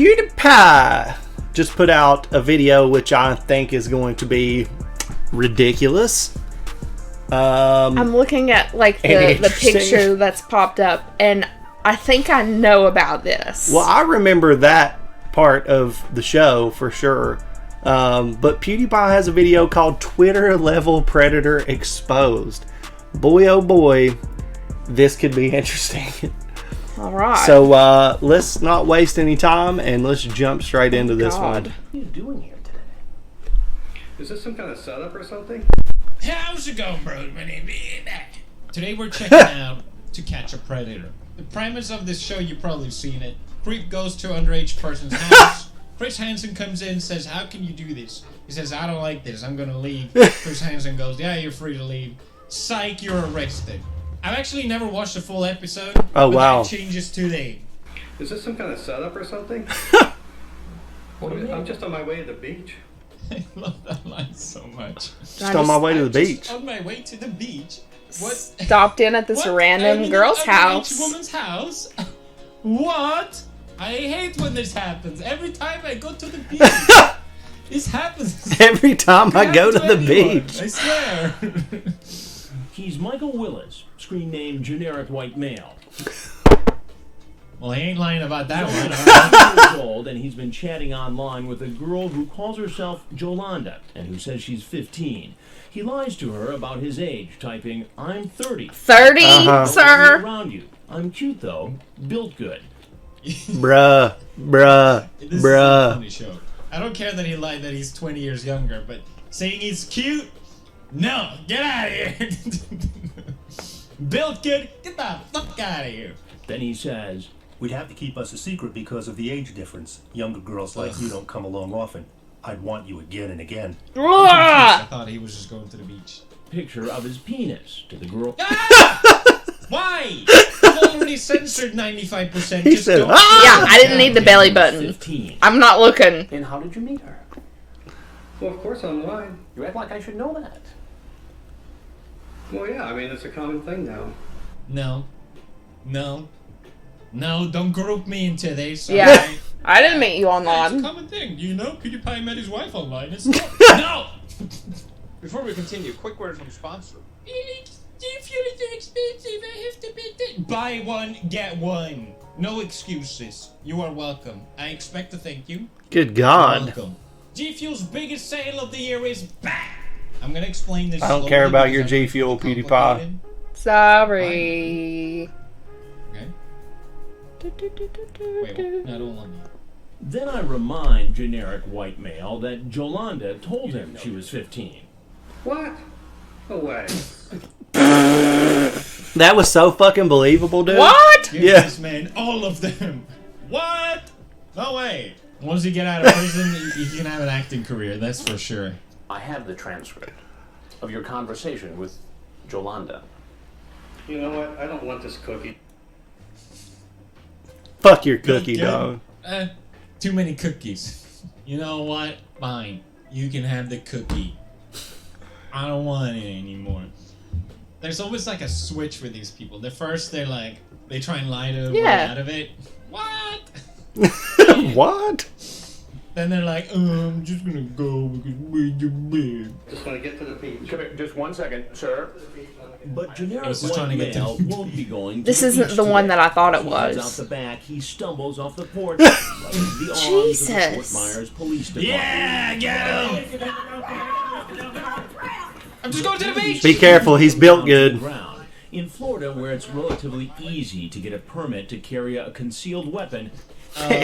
PewDiePie just put out a video which I think is going to be ridiculous. I'm looking at like the picture that's popped up, and I think I know about this. Well, I remember that part of the show for sure. But PewDiePie has a video called Twitter Level Predator Exposed. Boy, oh boy, this could be interesting. All right. So let's not waste any time and let's jump straight into this one. What are you doing here today? Is this some kind of setup or something? How's it going, bro? My name is Matt. Today we're checking out To Catch a Predator. The premise of this show, you've probably seen it. Creep goes to an underage person's house. Chris Hansen comes in and says, how can you do this? He says, I don't like this. I'm going to leave. Chris Hansen goes, yeah, you're free to leave. Psych, you're arrested. I've actually never watched a full episode. Oh, but wow. That changes today. Is this some kind of setup or something? I'm just on my way to the beach. I love that line so much. Just on my way to the beach. On my way to the beach. What? Stopped in at this random girl's house. Woman's house. What? I hate when this happens. Every time I go to the beach, this happens. Every time I go to the beach. I swear. He's Michael Willis, screen name generic white male. Well, he ain't lying about that one. 20 years old, and he's been chatting online with a girl who calls herself Jolanda and who says she's 15. He lies to her about his age, typing, I'm 30. 30, I'm sir? around you. I'm cute, though. Built good. Bruh. This is a funny show. I don't care that he lied that he's 20 years younger, but saying he's cute? No, get out of here. Built good? Get the fuck out of here. Then he says, we'd have to keep us a secret because of the age difference. Younger girls like you don't come along often. I'd want you again and again. I thought he was just going to the beach. picture of his penis to the girl. Why? I've already censored 95%. He said, Yeah, I didn't need the belly button. 15. I'm not looking. And how did you meet her? Well, of course online. You act like I should know that. Well, yeah, I mean, it's a common thing now. No, don't group me into this. Yeah. Okay? I didn't meet you It's a online. common thing. You know, PewDiePie met his wife online. It's not. No! Before we continue, quick word from sponsor. If you're too expensive, I have to pay that. Buy one, get one. No excuses. You are welcome. I expect to thank you. Good You're God. welcome. G Fuel's biggest sale of the year is back. I'm gonna explain this. I don't slowly care about because your I'm G Fuel, complicated. PewDiePie. Sorry. Okay. Wait, what? No, I don't want you. Then I remind generic white male that Jolanda told him she was 15. What? No way. That was so fucking believable, dude. What? Give Yeah. this man all of them. What? No way. Once you get out of prison, you can have an acting career. That's for sure. I have the transcript of your conversation with Jolanda. You know what? I don't want this cookie. Fuck your cookie, Good. dog. Too many cookies. You know what? Fine. You can have the cookie. I don't want it anymore. There's always like a switch for these people. They're like, they try and lie to way out of it. What? What? Then they're like, I'm just gonna go because we're too big. Just want to get to the beach. Come here, just 1 second, sir. But generic I was just white trying to get male to- won't be going. This to the isn't beach the one today. that I thought it He heads was. out the back. He stumbles off the porch. Right into the arms of the Jesus. Fort Myers Police Department. Yeah, get him! I'm just going to the beach! Be careful, he's built good. Ground. In Florida, where it's relatively easy to get a permit to carry a concealed weapon,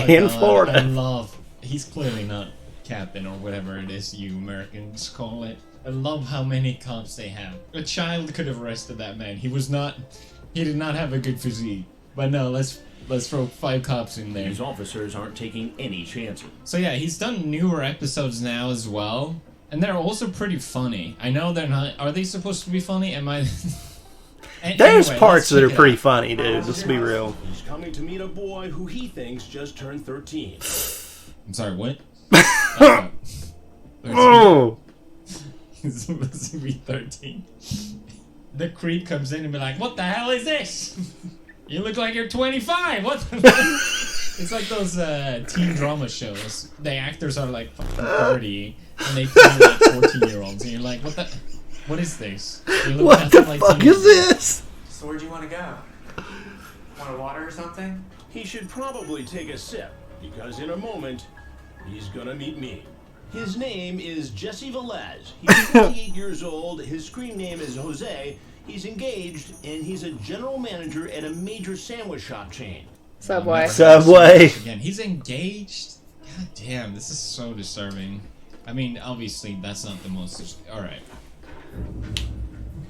In Florida. I love. He's clearly not captain or whatever it is you Americans call it. I love how many cops they have. A child could have arrested that man. He did not have a good physique. But no, let's throw 5 cops in there. these officers aren't taking any chances. So yeah, he's done newer episodes now as well. And they're also pretty funny. I know they're not. Are they supposed to be funny? Am I? There's Anyway, parts let's that are check it pretty out. funny, dude. Let's be real. He's coming to meet a boy who he thinks just turned 13. I'm sorry, what? Oh! He's supposed to be 13. The creep comes in and be like, what the hell is this? You look like you're 25. What the It's like those teen drama shows. The actors are like fucking 30 and they play like 14-year-olds, and you're like, what is this? What the fuck is this? So where'd you want to go? Want a water or something? He should probably take a sip, because in a moment, he's gonna meet me. His name is Jesse Velez. He's 58 years old. His screen name is Jose. He's engaged, and he's a general manager at a major sandwich shop chain. Subway. Again, he's engaged? God damn, this is so disturbing. I mean, obviously, that's not the most... Alright.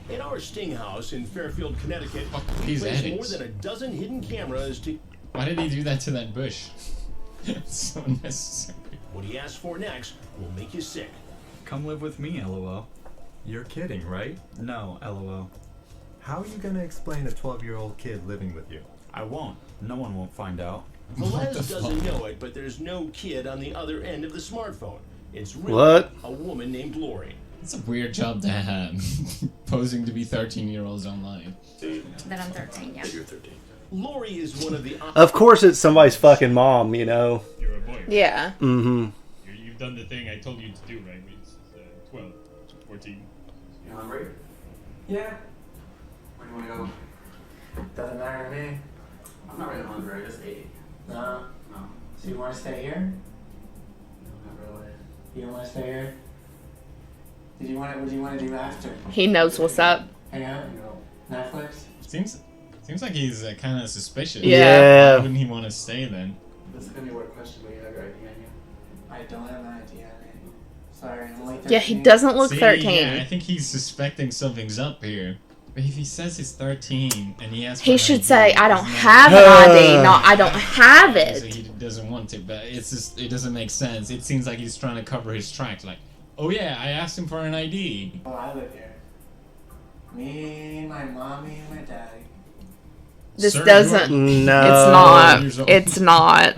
In our Sting House in Fairfield, Connecticut, we These place edits. more than a dozen hidden cameras to... Why did he do that to that bush? It's so unnecessary. What he asks for next will make you sick. Come live with me, LOL. You're kidding, right? No, LOL. How are you gonna explain a 12-year-old kid living with you? I won't. No one won't find out. Velez doesn't know it, but there's no kid on the other end of the smartphone. It's really What? a woman named Lori. It's a weird job to have, posing to be 13-year-olds online. That I'm 13, yeah. You're 13. Lori is one of the... Of course it's somebody's fucking mom, you know. You're a boy. Yeah. Mm-hmm. You've done the thing I told you to do, right? It's 12, 14. You hungry? Yeah. Where do you want to go? Doesn't matter to me. I'm not really hungry. I just ate. No? No. So you want to stay here? No, not really. You don't want to stay here? What do you want to do after? He knows what's up. Hang out? Netflix? Seems like he's kind of suspicious. Yeah. Why wouldn't he want to stay then? This is going to be a weird question, but you have your ID on you. I don't have an ID on me. Sorry, I'm only 13. Yeah, he doesn't look See, 13. Yeah, I think he's suspecting something's up here. But if he says he's 13 and he has... He should say, I don't have an ID, not I don't have So it. he doesn't want to, but it's just, it doesn't make sense. It seems like he's trying to cover his tracks. Like, oh yeah, I asked him for an ID. Oh, I live here. Me, my mommy, and my daddy. This Sir, doesn't. No. It's not. It's not.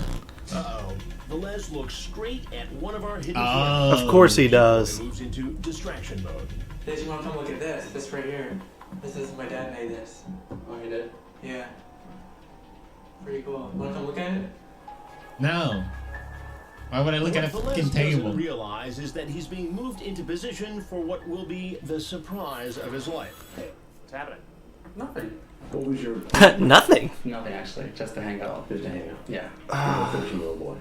Uh-oh. Velez looks straight at one of our hidden Oh. Of course he does. and moves into distraction mode. Did you want to come look at this? This right here. This is my dad made this. Oh, he did? Yeah. Pretty cool. Want to come look at it? No. Why would I look at a What fucking Velez table? doesn't realize is that he's being moved into position for what will be the surprise of his life. Hey, what's happening? Nothing. What was your... Nothing. Nothing, actually. Just to hang out. Just to hang out. Yeah. You're a 13-year-old boy.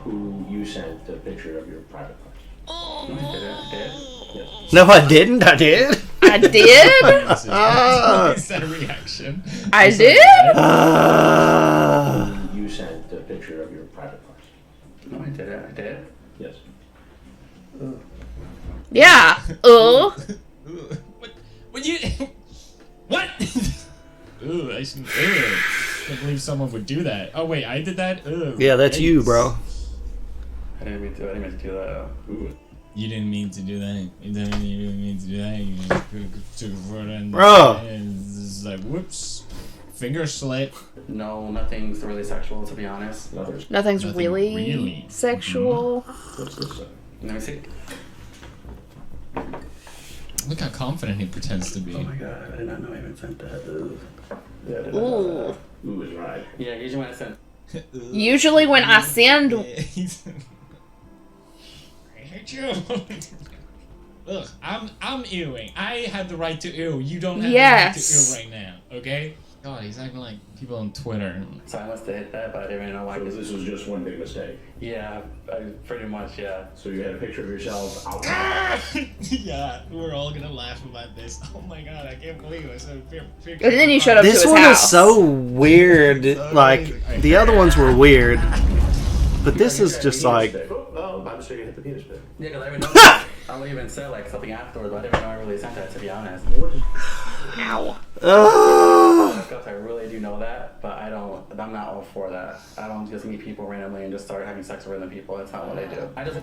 Who you sent a picture of your private parts. No, I did. Yes. No, I didn't. I did. I did? Is that a reaction? I did? You sent a picture of your private parts. No, I did it. I did. Yes. Yeah. What you... What? Ooh, I shouldn't... Can't believe someone would do that. Oh wait, I did that? Ugh, Yeah, that's you, bro. I didn't mean to do that. Ooh. You didn't mean to do that. You didn't mean to do that. You just took a photo and... Bro. And it's like, whoops. Finger slip. No, nothing's really sexual, to be honest. Nothing Nothing's really, really. sexual. What's this? Let me see. Look how confident he pretends to be. Oh my god, I did not know I even sent that. Ooh. Yeah, I did Ooh. Ooh is right. Yeah, usually when I send. Usually when I send... I hate you. Ugh, I'm ewing. I have the right to ew. You don't have the right to ew right now, okay? God, he's acting like people on Twitter. So I must have hit that, but I didn't even know why. So this was just one big mistake. Yeah, pretty much, yeah. So you had a picture of yourself out. Yeah, we're all gonna laugh about this. Oh my god, I can't believe I said picture. And then you showed up This to his one house. is so weird. Like, the other ones were weird. But this is just like... Oh, my mistake, I hit the penis pic. Yeah, because I even know. I would even say like something afterwards, but I didn't know I really sent that, to be honest. Ow. I really do know that, but I'm not all for that. I don't just meet people randomly and just start having sex with random people. That's not what I do. I just...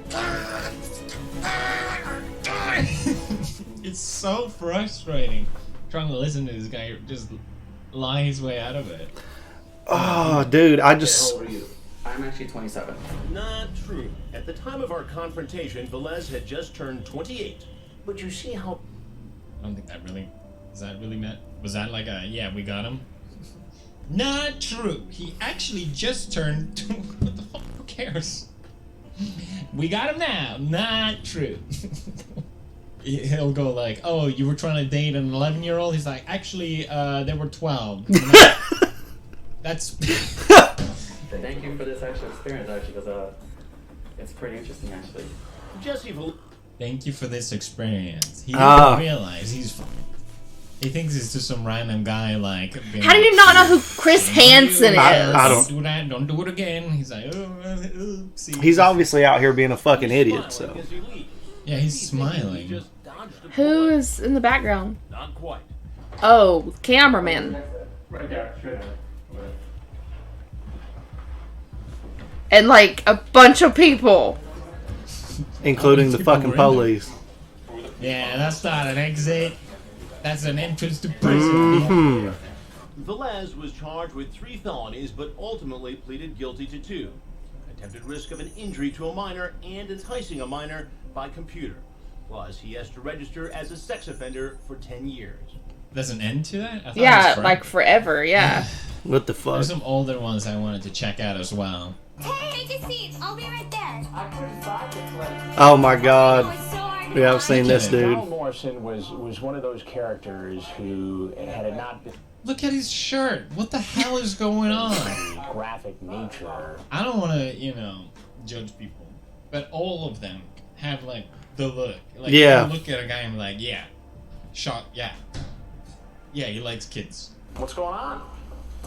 It's so frustrating trying to listen to this guy just lie his way out of it. Oh, dude, I just... How old are you? I'm actually 27. Not true. At the time of our confrontation, Velez had just turned 28. But you see how... I don't think that really... Is that really meant... Was that like a... Yeah, we got him? Not true. He actually just turned. What the fuck? Who cares? We got him now. Not true. He'll go like, "Oh, you were trying to date an 11-year-old?" He's like, "Actually, they were 12." That's. Thank you for this actual experience, actually, because it's pretty interesting, actually. Jesse, Thank you for this experience. He doesn't realize he's. He thinks it's just some random guy like. How do you not know who Chris Hansen is? I don't do that. Don't do it again. He's like, oopsie. He's obviously out here being a fucking idiot. So. Yeah, he's smiling. Who is in the background? Not quite. Oh, cameraman. Right there, straight And like a bunch of people. Including the fucking police. Yeah, that's not an exit. That's an entrance to prison. Velez was charged with 3 felonies, but ultimately pleaded guilty to 2. Attempted risk of an injury to a minor and enticing a minor by computer. Plus, he has to register as a sex offender for 10 years. There's an end to that? I thought it Yeah, was forever. like forever, yeah. What the fuck? There's some older ones I wanted to check out as well. Hey, take a seat. I'll be right there. Oh my god. Yeah, I've seen this dude. Carl Morrison was one of those characters who, had it not been Look at his shirt. What the hell is going on? graphic nature. I don't want to, judge people, but all of them have like the look. Like, Yeah. You look at a guy and be like, yeah, he likes kids. What's going on?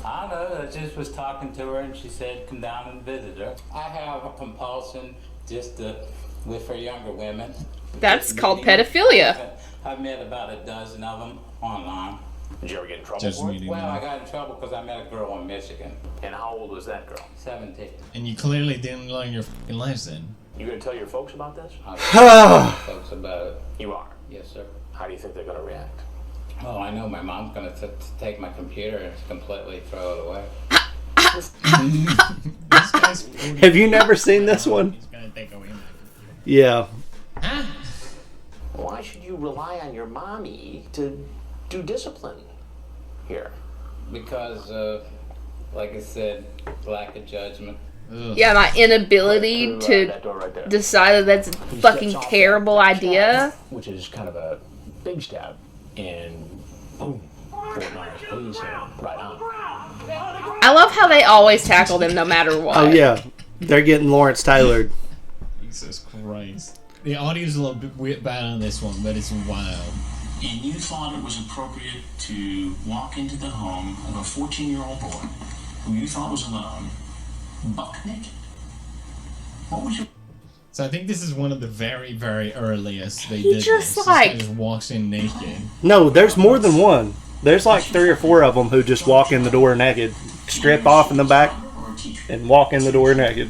I don't know, I just was talking to her and she said come down and visit her. I have a compulsion with her younger women. That's called pedophilia. I've met about a dozen of them online. Did you ever get in trouble Just for it? meeting Well, them. I got in trouble because I met a girl in Michigan. And how old was that girl? 17. And you clearly didn't learn your fucking lesson. You gonna tell your folks about this? I'll tell folks about it. You are. Yes, sir. How do you think they're gonna react? Oh, I know my mom's going to take my computer and completely throw it away. This guy's 40. Have you never seen this one? He's gonna take away my computer. Yeah. Why should you rely on your mommy to do discipline here? Because, like I said, lack of judgment. Ugh. Yeah, my inability to That door right there. decide that that's a He fucking steps off terrible that idea. step, which is kind of a big step, and boom, Fort Myers police and right on. I love how they always tackle them no matter what. Oh yeah. They're getting Lawrence Tailored. Jesus Christ. The audio's a little bit weird bad on this one, but it's wild. And you thought it was appropriate to walk into the home of a 14-year-old boy who you thought was alone, buck naked. What was your... So I think this is one of the very, very earliest they He did just, this. like- This guy just walks in naked. No, there's more than one. There's like 3 or 4 of them who just walk in the door naked, strip off in the back, and walk in the door naked.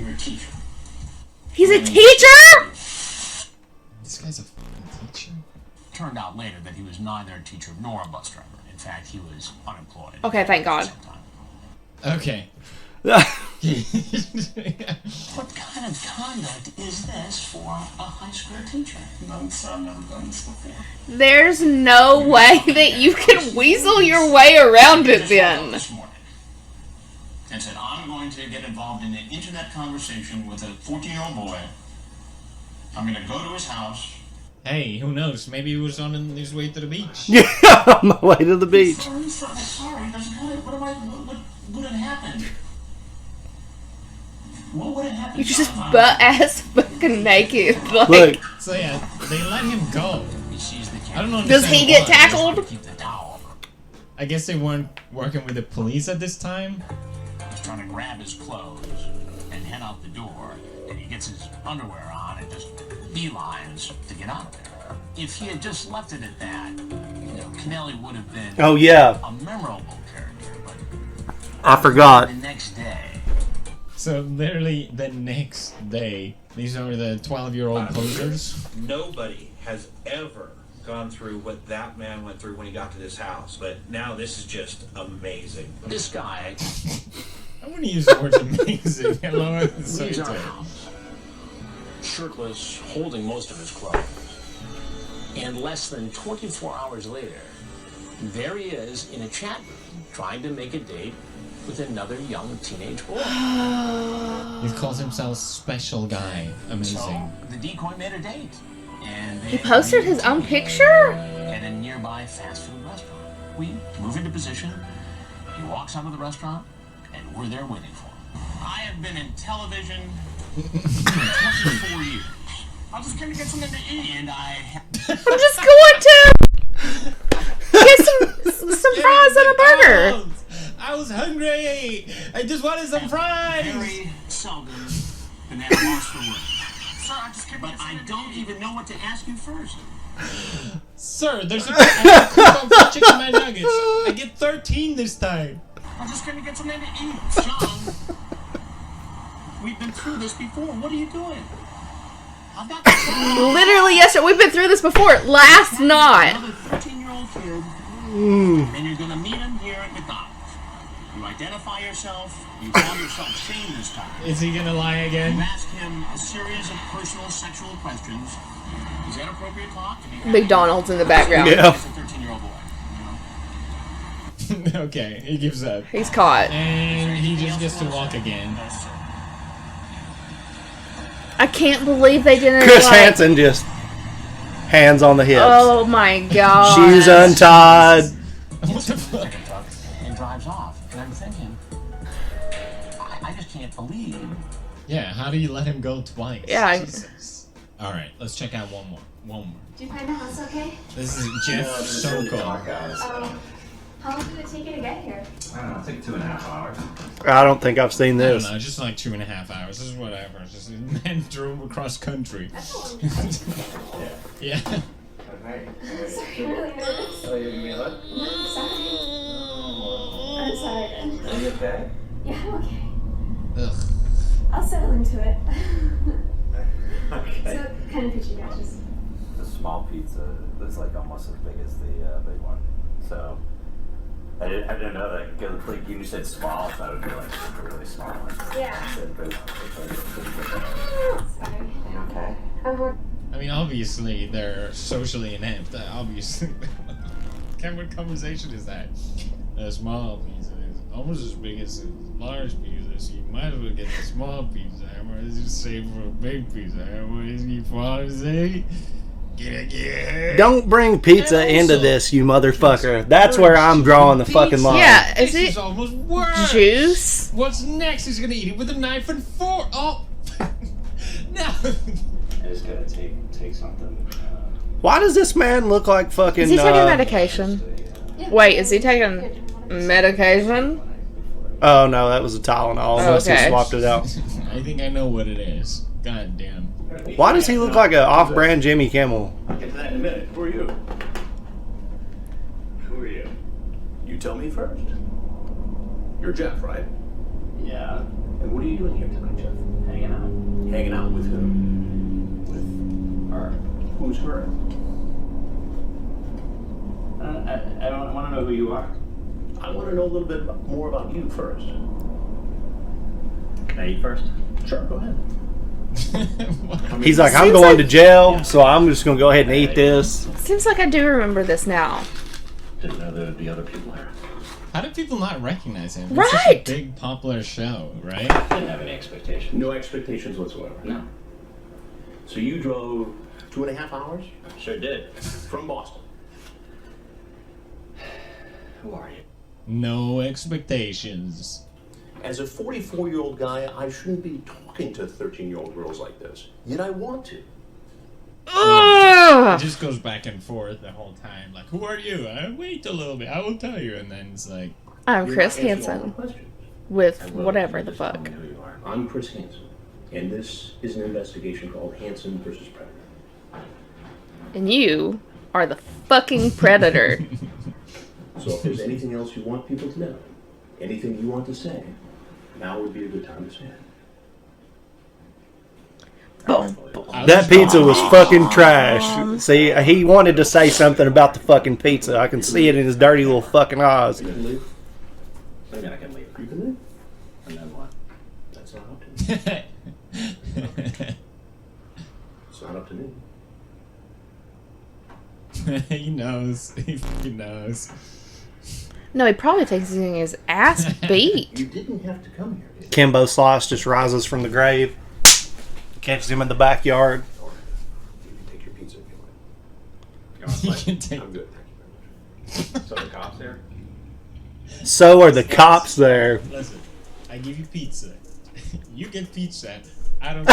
He's a teacher? This guy's a fucking teacher. Turned out later that he was neither a teacher nor a bus driver. In fact, he was unemployed. Okay, thank God. Okay. What kind of conduct is this for a high school teacher? No, sir, I've never done this before. There's no way that you can weasel your way around it then. This morning, and said, I'm going to get involved in an internet conversation with a 14-year-old boy. I'm going to go to his house. Hey, who knows? Maybe he was on his way to the beach. Yeah, on my way to the beach. Sorry, what would have happened? What would have happened? You're just butt ass fucking naked. Like, Look. So yeah, they let him go. I don't know. does he get tackled? I guess they weren't working with the police at this time. He's trying to grab his clothes and head out the door, and he gets his underwear on and just beelines to get out of there. If he had just left it at that, Kennelly would have been Oh, yeah. a memorable character. But I forgot. the next day, So literally the next day, these are the 12-year-old posers. Nobody has ever gone through what that man went through when he got to this house, but now this is just amazing. this guy I wouldn't use the word amazing. Hello, it's so leaves our good. house, shirtless, holding most of his clothes. And less than 24 hours later, there he is in a chat room trying to make a date with another young teenage boy. He calls himself Special Guy. Amazing. So the decoy made a date. And He posted his own picture? at a nearby fast food restaurant. We move into position. He walks out of the restaurant, and we're there waiting for him. I have been in television for 24 years. I was just going to get something to eat, and I'm just going to get some fries and a burger. I was hungry. I just wanted some fries. Very seldom been at a loss for words. Sir, but I don't even know what to ask you first. Sir, there's a coupon for chicken my nuggets. I get 13 this time. I'm just going to get something to eat. John, we've been through this before. What are you doing? I've got Literally yesterday. We've been through this before. Last night. another 13-year-old kid, and you're going to meet him here at McDonald's. You identify yourself. You call yourself Shane this time. Is he going to lie again? You ask him a series of personal sexual questions. Is that appropriate talk? McDonald's in the background. Yeah. As a 13-year-old boy. Okay, he gives up. He's caught. And he just gets to walk again. I can't believe they didn't. Chris Hansen just hands on the hips. Oh my god. Shoes untied. What the fuck? And drives off. And I'm thinking, I just can't believe. Yeah, how do you let him go twice? Yeah. Jesus. All right, let's check out one more. Did you find the house okay? This is Jeff Sokol. How long did it take you to get here? I don't know, it took 2.5 hours. I don't think I've seen I don't this. know, just like 2.5 hours. This is whatever. Just man drove across country. Yeah. Okay. Sorry, I'm really nervous. Oh, you give me a hug? No, I'm sorry. I'm sorry. Are you okay? Yeah, I'm okay. Ugh. I'll settle into it. Okay. So, what kind of pizza you got? Just The small pizza is like almost as big as the big one. So I didn't know that because like you said small, so I would be like a really small one. Yeah. I said big one. sorry. Okay. I mean, obviously, they're socially inept. Obviously. What conversation is that? A small pizza is almost as big as a large pizza, so you might as well get the small pizza. How much you save for a big pizza? How much you want to say? Don't bring pizza into this, you motherfucker. That's where I'm drawing the fucking line. Yeah, is This it is almost worse. juice? What's next? He's gonna eat it with a knife and fork. Oh, no. I just gotta take something. Why does this man look like fucking? Is he taking medication? Wait, is he taking medication? Oh no, that was a Tylenol. Unless he swapped it out. I think I know what it is. God damn. Why does he look like an off-brand Jimmy Kimmel? I'll get to that in a minute. Who are you? Who are you? You tell me first. You're Jeff, right? Yeah. And what are you doing here tonight, Jeff? Hanging out. Hanging out with whom? With Her. who's her? I don't want to know who you are. I want to know a little bit more about you first. Can I eat first? Sure, go ahead. He's like, I'm going to jail, so I'm just gonna go ahead and eat this. Seems like I do remember this now. Didn't know there would be other people there. How did people not recognize him? It's Right. such a big, popular show, right? Didn't have any expectations. No expectations whatsoever. No. So you drove 2.5 hours Sure did. from Boston. Who are you? No expectations. As a 44-year-old guy, I shouldn't be talking to 13-year-old girls like this. Yet I want to. It just goes back and forth the whole time. Like, who are you? Wait a little bit. I will tell you. And then it's like, I'm You're Chris not answering all my Hansen questions. with I will. whatever the Just tell fuck. me who you are. I'm Chris Hansen, and this is an investigation called Hansen versus Predator. And you are the fucking predator. So if there's anything else you want people to know, anything you want to say, now would be a good time to say it. Boom. That pizza was fucking trash. See, he wanted to say something about the fucking pizza. I can see it in his dirty little fucking eyes. You can leave. I mean, I can leave. You can leave. And then what? That's not up to me. It's not up to me. he knows. He fucking knows. No, he probably thinks he's getting his ass beat. You didn't have to come here, did you? Kimbo Slice just rises from the grave, catches him in the backyard. You can take your pizza if you want. You can take. I'm good, thank you very much. So the cops there? So are the cops there. Listen, I give you pizza. You get pizza. I don't.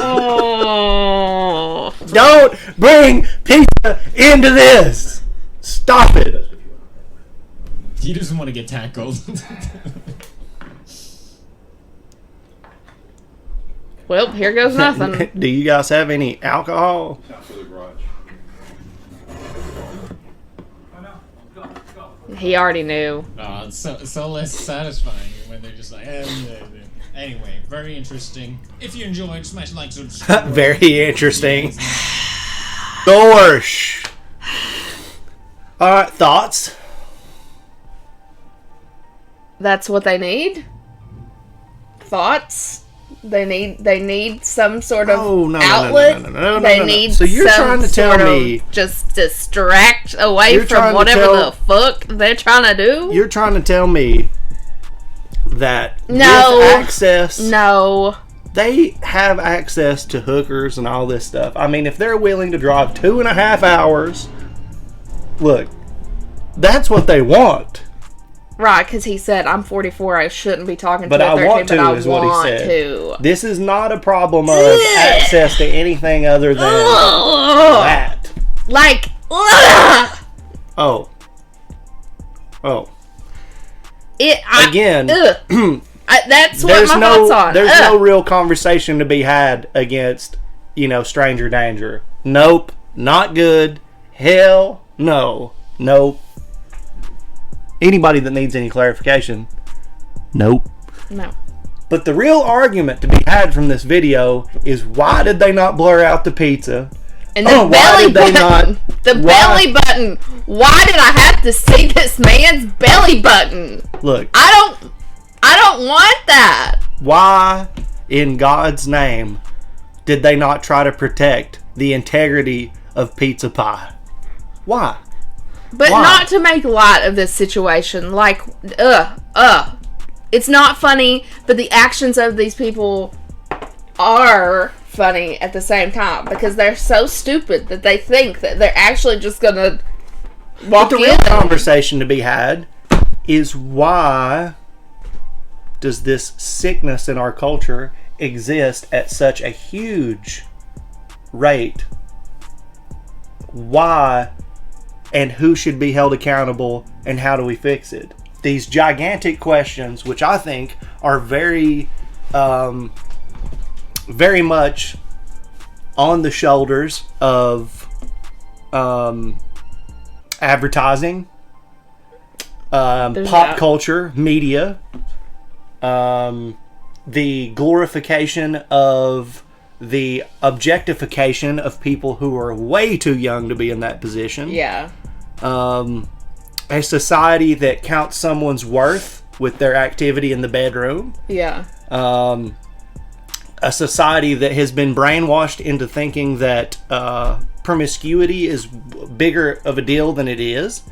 Oh. Don't bring pizza into this. Stop it. He doesn't want to get tackled. Well, here goes nothing. Do you guys have any alcohol? Not for the garage. He already knew. Oh, it's so less satisfying when they're just like, anyway, very interesting. If you enjoyed, smash like, subscribe. Very interesting. Gosh. All right, thoughts? That's what they need. Thoughts. They need some sort of outlet. They need so you're some trying to tell sort me of just distract away from whatever the fuck they're trying to do. You're trying to tell me that with access, they have access to hookers and all this stuff. I mean, if they're willing to drive 2.5 hours, look, that's what they want. Right, because he said, I'm 44, I shouldn't be talking But to a 13, I want to, but I is what he want said. to. This is not a problem of access to anything other than that. Like, Oh. Again, that's what there's my thoughts on. There's no real conversation to be had against, stranger danger. Nope. Not good. Hell no. Nope. Anybody that needs any clarification, nope. No. But the real argument to be had from this video is why did they not blur out the pizza? And the belly button. Belly button. Why did I have to see this man's belly button? Look. I don't want that. Why, in God's name, did they not try to protect the integrity of pizza pie? Why? But not to make light of this situation. Like, it's not funny, but the actions of these people are funny at the same time because they're so stupid that they think that they're actually just gonna walk in. But the real conversation to be had is why does this sickness in our culture exist at such a huge rate? Why? And who should be held accountable, and how do we fix it? These gigantic questions, which I think are very, very much on the shoulders of advertising, pop culture, media, the glorification of the objectification of people who are way too young to be in that position. Yeah. A society that counts someone's worth with their activity in the bedroom. Yeah. A society that has been brainwashed into thinking that promiscuity is bigger of a deal than it is.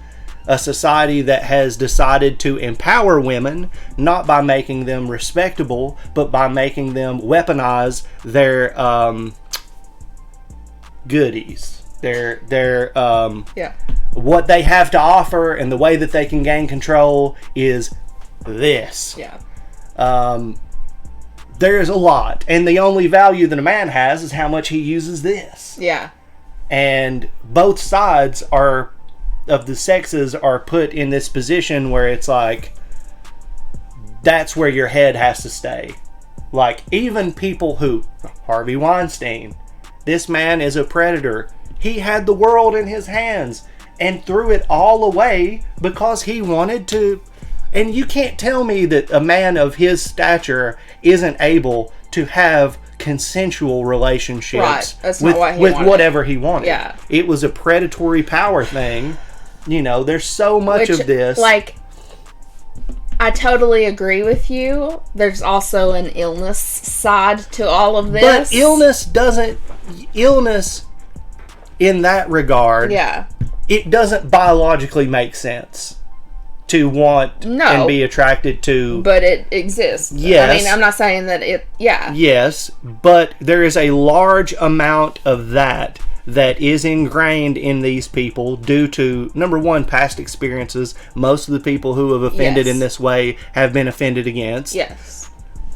A society that has decided to empower women, not by making them respectable, but by making them weaponize their goodies, their what they have to offer, and the way that they can gain control is this. Yeah. There is a lot, and the only value that a man has is how much he uses this. Yeah. And both sides of the sexes are put in this position where it's like, that's where your head has to stay. Like, even people who, Harvey Weinstein, this man is a predator. He had the world in his hands and threw it all away because he wanted to. And you can't tell me that a man of his stature isn't able to have consensual relationships with whatever he wanted. Yeah. It was a predatory power thing. There's so much of this. Like, I totally agree with you. There's also an illness side to all of this. But illness in that regard, yeah, it doesn't biologically make sense. to want No. and be attracted to. But it exists. Yes. I mean, I'm not saying that it. Yeah. Yes, but there is a large amount of that is ingrained in these people due to, number one, past experiences. Most of the people who have offended Yes. in this way have been offended against. Yes.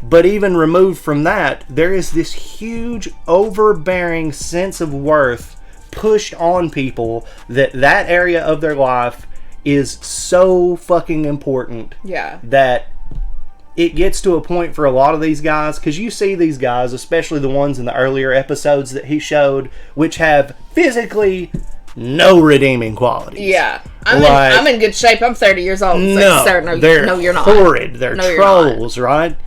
But even removed from that, there is this huge overbearing sense of worth pushed on people that area of their life is so fucking important. Yeah. That it gets to a point for a lot of these guys, because you see these guys, especially the ones in the earlier episodes that he showed, which have physically no redeeming qualities. Yeah. I'm in good shape. I'm 30 years old. It's No, like, sir, they're you're not. horrid. They're No, you're trolls, right?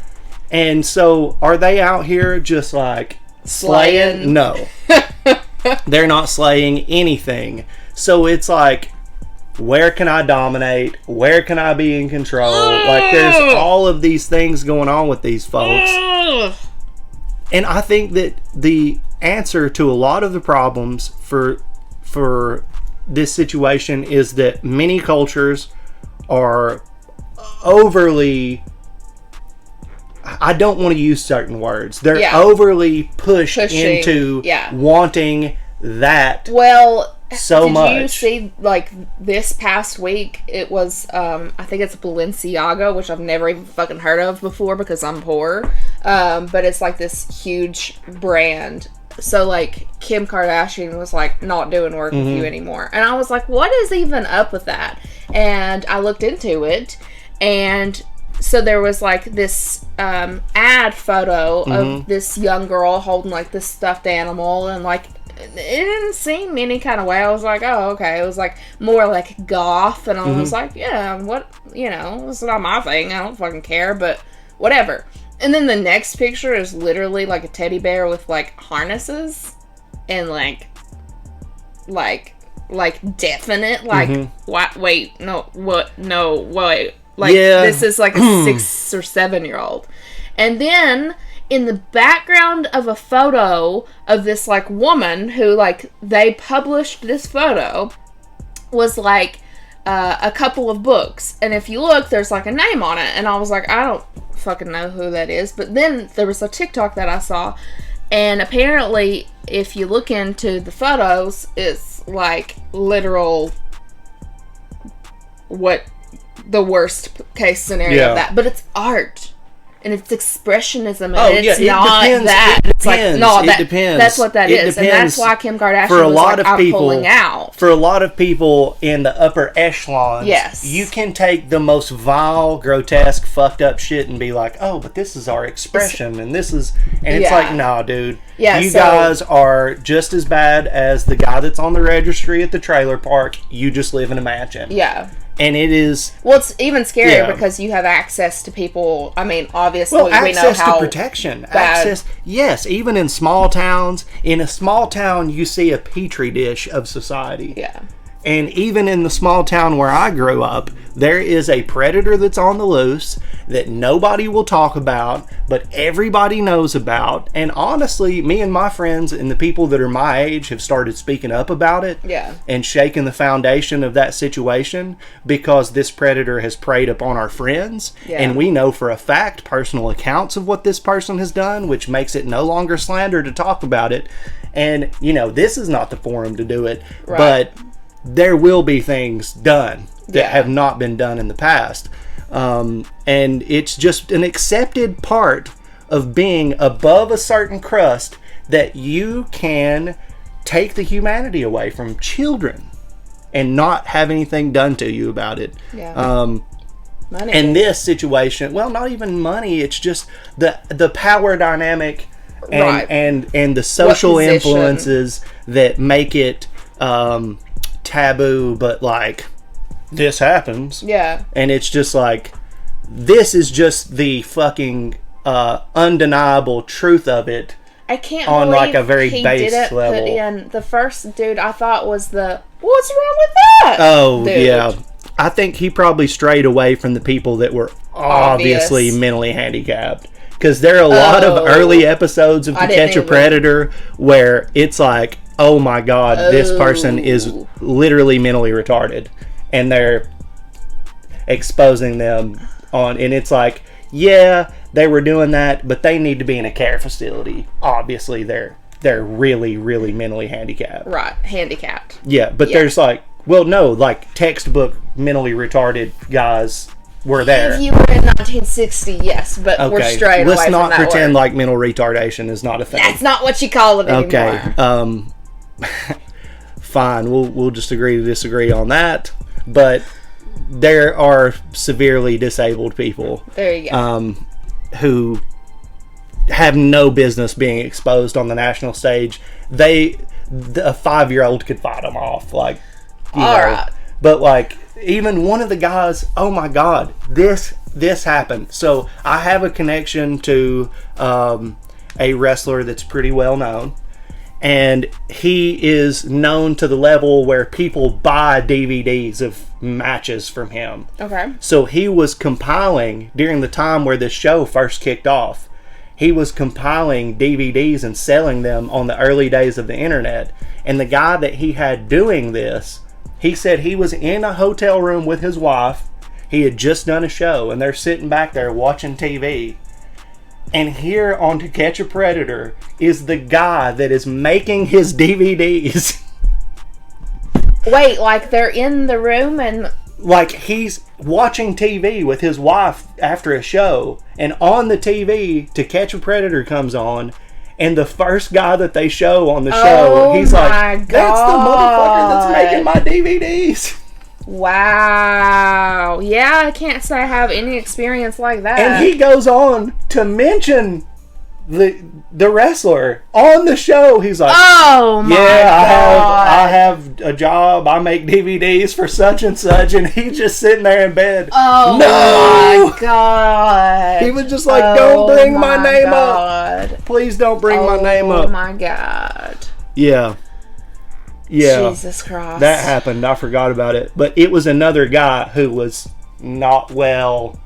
And so, are they out here just like slaying? No. They're not slaying anything. So it's like, where can I dominate? Where can I be in control? Like, there's all of these things going on with these folks. And I think that the answer to a lot of the problems for this situation is that many cultures are overly, I don't want to use certain words. They're overly pushing into wanting that. Well, so much. Did you see, like, this past week, it was, I think it's Balenciaga, which I've never even fucking heard of before because I'm poor. But it's like this huge brand. So, like, Kim Kardashian was, like, not doing work with you anymore. And I was like, what is even up with that? And I looked into it, and so there was, like, this ad photo of this young girl holding, like, this stuffed animal, and, like, it didn't seem any kind of way. I was like, oh, okay. It was like more like goth, and I was like, yeah, what, it's not my thing. I don't fucking care, but whatever. And then the next picture is literally like a teddy bear with like harnesses and like definite, like, what, wait, no, what, no, wait. Like, this is like a 6 or 7 year old. And then in the background of a photo of this, like, woman who, like, they published this photo was, like, a couple of books. And if you look, there's, like, a name on it. And I was like, I don't fucking know who that is. But then there was a TikTok that I saw. And apparently, if you look into the photos, it's, like, literal what the worst case scenario of that. But it's art. And it's expressionism, and it's not depends. that. It's like, no, it depends. That's what that is. And that's why Kim Kardashian for a was lot like, of I'm people, pulling out. For a lot of people in the upper echelons, yes, you can take the most vile, grotesque, fucked up shit and be like, oh, but this is our expression, and this is... And it's like, nah, dude. Yeah, you guys are just as bad as the guy that's on the registry at the trailer park. You just live in a mansion. Yeah. And it is... Well, it's even scarier because you have access to people. I mean, obviously, we know how... access to protection. Access, yes, even in small towns. In a small town, you see a petri dish of society. Yeah. And even in the small town where I grew up, there is a predator that's on the loose that nobody will talk about, but everybody knows about. And honestly, me and my friends and the people that are my age have started speaking up about it. Yeah. And shaking the foundation of that situation because this predator has preyed upon our friends. Yeah. And we know for a fact personal accounts of what this person has done, which makes it no longer slander to talk about it. And, this is not the forum to do it. Right. But there will be things done that have not been done in the past. And it's just an accepted part of being above a certain crust that you can take the humanity away from children and not have anything done to you about it. Yeah. Money. And this situation, well, not even money, it's just the power dynamic and the social influences that make it taboo, but like this happens. Yeah. And it's just like, this is just the fucking undeniable truth of it. I can't on believe like a very he base didn't level. Put in the first dude I thought was the what's wrong with that? Oh dude? Yeah, I think he probably strayed away from the people that were obviously mentally handicapped. Because there are a lot of early episodes of To Catch a Predator where it's like, oh my god, this person is literally mentally retarded. And exposing them on, and it's like, yeah, they were doing that, but they need to be in a care facility. Obviously, they're really, really mentally handicapped. Right, handicapped. Yeah, but there's like, well, no, like textbook mentally retarded guys were there. If you were in 1960, yes, but we're straight away Let's from not that pretend word. like mental retardation is not a thing. That's not what you call it anymore. Okay. Fine. We'll just agree to disagree on that. But there are severely disabled people. There you go. Who have no business being exposed on the national stage. A 5-year-old could fight them off. Like, you know. Right. But like, even one of the guys, oh my God, this happened. So I have a connection to a wrestler that's pretty well known, and he is known to the level where people buy DVDs of matches from him. Okay. So he was compiling, during the time where this show first kicked off, he was compiling DVDs and selling them on the early days of the internet. And the guy that he had doing this, he said he was in a hotel room with his wife. He had just done a show, and they're sitting back there watching TV. And here on To Catch a Predator is the guy that is making his DVDs. Wait, like they're in the room and... Like he's watching TV with his wife after a show, and on the TV, To Catch a Predator comes on, and the first guy that they show on the show, he's like, that's the motherfucker that's making my DVDs. Wow. Yeah, I can't say I have any experience like that. And he goes on to mention the wrestler on the show. He's like, oh my God. I have a job. I make DVDs for such and such, and he's just sitting there in bed. Oh no! My God. He was just like, don't bring my name up. Please don't bring my name up. Oh my God. Yeah. Jesus Christ. That happened. I forgot about it. But it was another guy who was not well,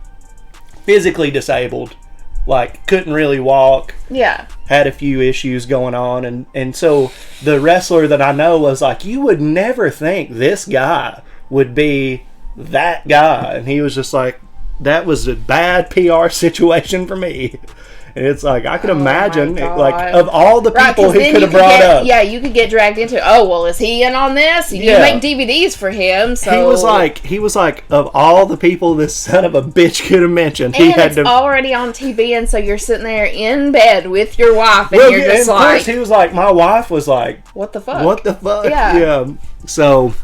physically disabled, like couldn't really walk. Yeah. Had a few issues going on, and so the wrestler that I know was like, you would never think this guy would be that guy. And he was just like, that was a bad PR situation for me. And it's like, I could imagine, like, of all the people he could have brought up. Yeah, you could get dragged into, oh, well, is he in on this? You make DVDs for him, so... He was like, of all the people this son of a bitch could have mentioned, he had to... already on TV, and so you're sitting there in bed with your wife, and you're just like... First he was like, my wife was like... What the fuck? What the fuck? Yeah. So...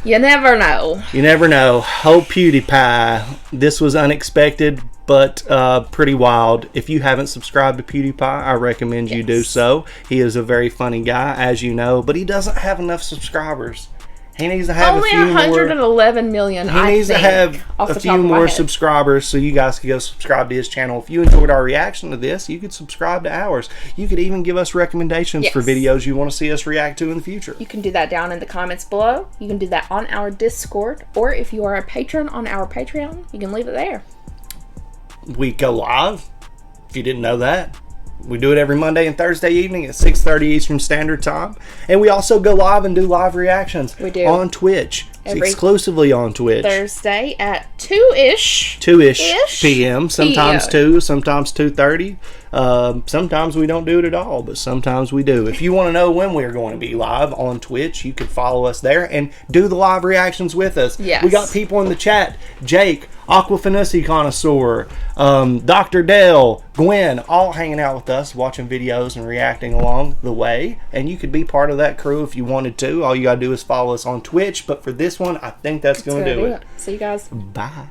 You never know. You never know. Oh, PewDiePie. This was unexpected, but pretty wild. If you haven't subscribed to PewDiePie, I recommend you do so. He is a very funny guy, as you know, but he doesn't have enough subscribers. He needs to have only a few 111 million. He needs to have a few more subscribers so you guys can go subscribe to his channel. If you enjoyed our reaction to this, you could subscribe to ours. You could even give us recommendations for videos you want to see us react to in the future. You can do that down in the comments below. You can do that on our Discord, or if you are a patron on our Patreon, you can leave it there. We go live, if you didn't know that. We do it every Monday and Thursday evening at 6:30 Eastern Standard Time. And we also go live and do live reactions. We do. On Twitch. Exclusively on Twitch. Thursday at 2-ish. 2-ish p.m. Sometimes 2, sometimes 2:30. Sometimes we don't do it at all, but sometimes we do. If you want to know when we're going to be live on Twitch, you can follow us there and do the live reactions with us. Yes. We got people in the chat. Jake, Aquafinussi Connoisseur, Dr. Dale, Gwen, all hanging out with us, watching videos and reacting along the way. And you could be part of that crew if you wanted to. All you got to do is follow us on Twitch. But for this one, I think that's going to do it. See you guys. Bye.